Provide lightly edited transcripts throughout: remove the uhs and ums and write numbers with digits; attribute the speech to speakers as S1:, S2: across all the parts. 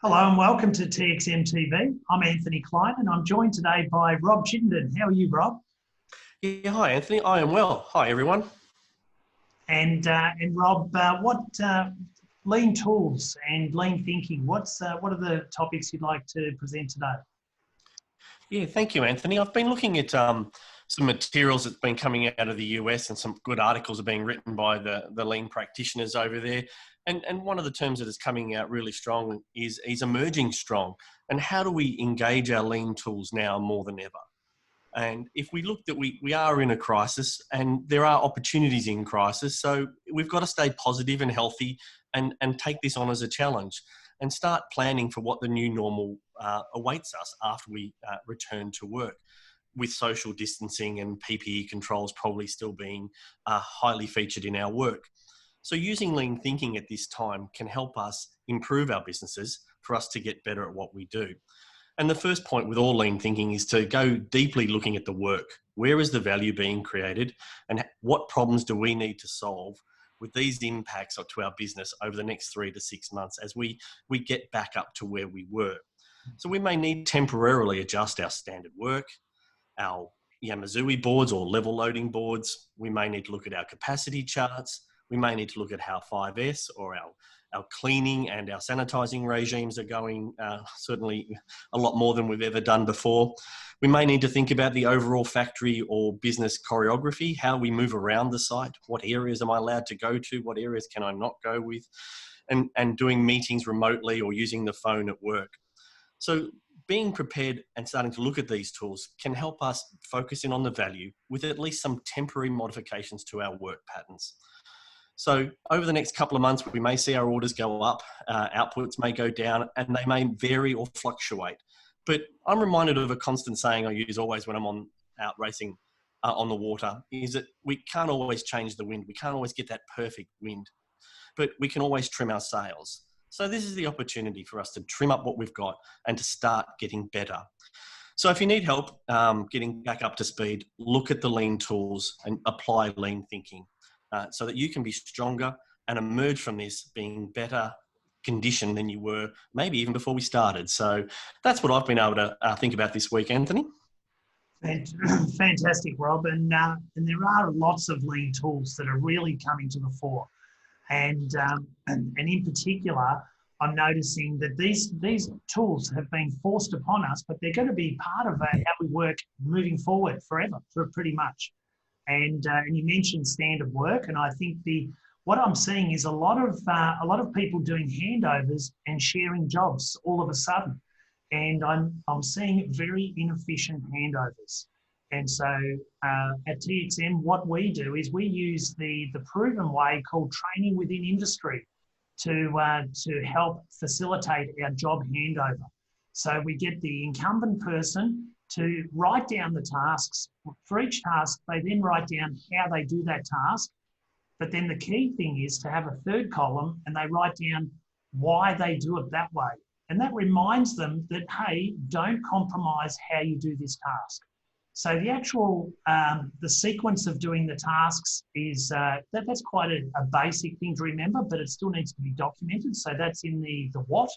S1: Hello and welcome to TXM TV. I'm Anthony Clyne and I'm joined today by Rob Chittenden. How are you, Rob?
S2: Yeah, hi Anthony. I am well. Hi everyone.
S1: And Rob, what lean tools and lean thinking? What are the topics you'd like to present today?
S2: Yeah, thank you, Anthony. I've been looking at some materials that's been coming out of the US, and some good articles are being written by the lean practitioners over there. And one of the terms that is coming out really strong is emerging strong. And how do we engage our lean tools now more than ever? And if we look that we are in a crisis and there are opportunities in crisis, so we've got to stay positive and healthy and take this on as a challenge and start planning for what the new normal awaits us after we return to work, with social distancing and PPE controls probably still being highly featured in our work. So using lean thinking at this time can help us improve our businesses for us to get better at what we do. And the first point with all lean thinking is to go deeply looking at the work. Where is the value being created and what problems do we need to solve with these impacts to our business over the next 3 to 6 months as we get back up to where we were. So we may need to temporarily adjust our standard work, our Yamazui boards or level loading boards. We may need to look at our capacity charts. We may need to look at how 5S or our cleaning and our sanitising regimes are going, certainly a lot more than we've ever done before. We may need to think about the overall factory or business choreography, how we move around the site, what areas am I allowed to go to, what areas can I not go with, and doing meetings remotely or using the phone at work. So being prepared and starting to look at these tools can help us focus in on the value with at least some temporary modifications to our work patterns. So over the next couple of months, we may see our orders go up, outputs may go down, and they may vary or fluctuate. But I'm reminded of a constant saying I use always when I'm out racing on the water, is that we can't always change the wind. We can't always get that perfect wind, but we can always trim our sails. So this is the opportunity for us to trim up what we've got and to start getting better. So if you need help getting back up to speed, look at the lean tools and apply lean thinking. So that you can be stronger and emerge from this being better conditioned than you were maybe even before we started. So that's what I've been able to think about this week, Anthony.
S1: Fantastic, Rob. And there are lots of lean tools that are really coming to the fore. And in particular, I'm noticing that these tools have been forced upon us, but they're going to be part of how we work moving forward forever, for pretty much. And you mentioned standard work, and I think what I'm seeing is a lot of people doing handovers and sharing jobs all of a sudden, and I'm seeing very inefficient handovers. And so at TXM, what we do is we use the proven way called training within industry to help facilitate our job handover. So we get the incumbent person to write down the tasks. For each task, they then write down how they do that task. But then the key thing is to have a third column and they write down why they do it that way. And that reminds them that, hey, don't compromise how you do this task. So the actual, the sequence of doing the tasks is, that's quite a basic thing to remember, but it still needs to be documented. So that's in the what.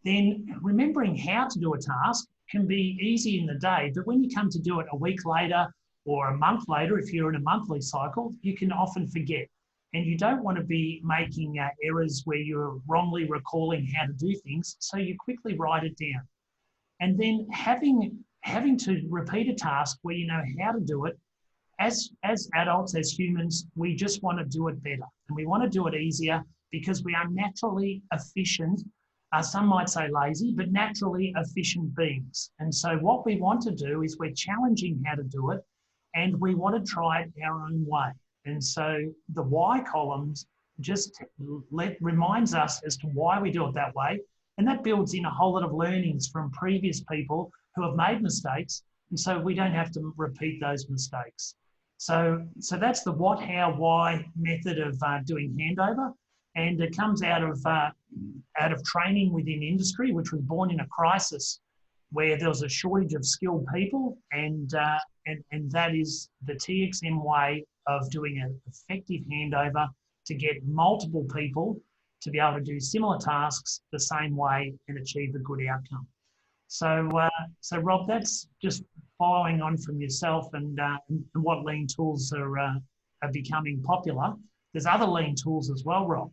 S1: Then remembering how to do a task can be easy in the day, but when you come to do it a week later or a month later, if you're in a monthly cycle, you can often forget. And you don't want to be making errors where you're wrongly recalling how to do things, so you quickly write it down. And then having to repeat a task where you know how to do it, as adults, as humans, we just want to do it better. And we want to do it easier because we are naturally efficient. Some might say lazy, but naturally efficient beings. And so what we want to do is we're challenging how to do it, and we want to try it our own way. And so the why columns just reminds us as to why we do it that way. And that builds in a whole lot of learnings from previous people who have made mistakes. And so we don't have to repeat those mistakes. So that's the what, how, why method of doing handover. And it comes out of training within industry, which was born in a crisis where there was a shortage of skilled people, and that is the TXM way of doing an effective handover to get multiple people to be able to do similar tasks the same way and achieve a good outcome. So, so Rob, that's just following on from yourself and what lean tools are becoming popular. There's other lean tools as well, Rob.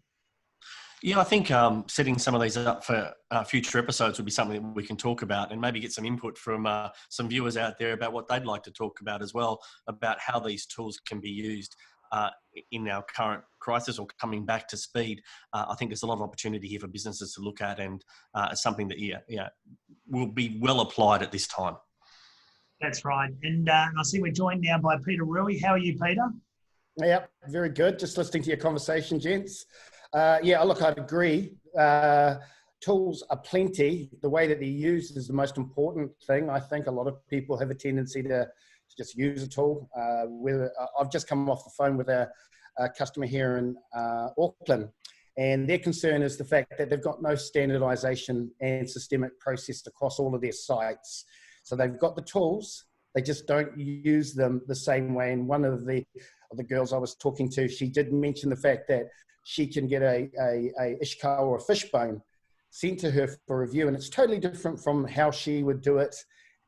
S2: Yeah, I think setting some of these up for future episodes would be something that we can talk about, and maybe get some input from some viewers out there about what they'd like to talk about as well, about how these tools can be used in our current crisis or coming back to speed. I think there's a lot of opportunity here for businesses to look at, and something that will be well applied at this time.
S1: That's right. And I see we're joined now by Peter Rewi. How are you, Peter?
S3: Yeah, very good. Just listening to your conversation, gents. Yeah, look, I'd agree. Tools are plenty. The way that they're used is the most important thing. I think a lot of people have a tendency to just use a tool. I've just come off the phone with a customer here in Auckland, and their concern is the fact that they've got no standardization and systemic process across all of their sites. So they've got the tools, they just don't use them the same way. And one of the girls I was talking to, she did mention the fact that she can get a ishka or a fishbone sent to her for review, and it's totally different from how she would do it,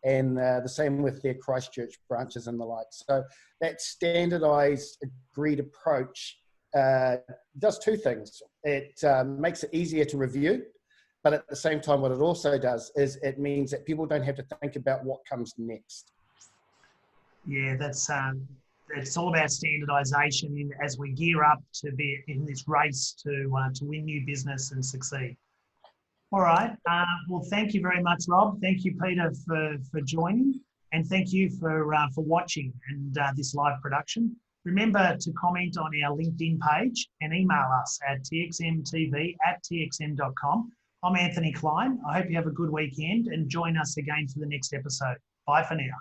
S3: and the same with their Christchurch branches and the like. So that standardized, agreed approach does two things. It makes it easier to review, but at the same time, what it also does is it means that people don't have to think about what comes next.
S1: Yeah, that's it's all about standardisation as we gear up to be in this race to win new business and succeed. All right. Well, thank you very much, Rob. Thank you, Peter, for joining, and thank you for watching and this live production. Remember to comment on our LinkedIn page and email us at txmtv@txm.com. I'm Anthony Clyne. I hope you have a good weekend and join us again for the next episode. Bye for now.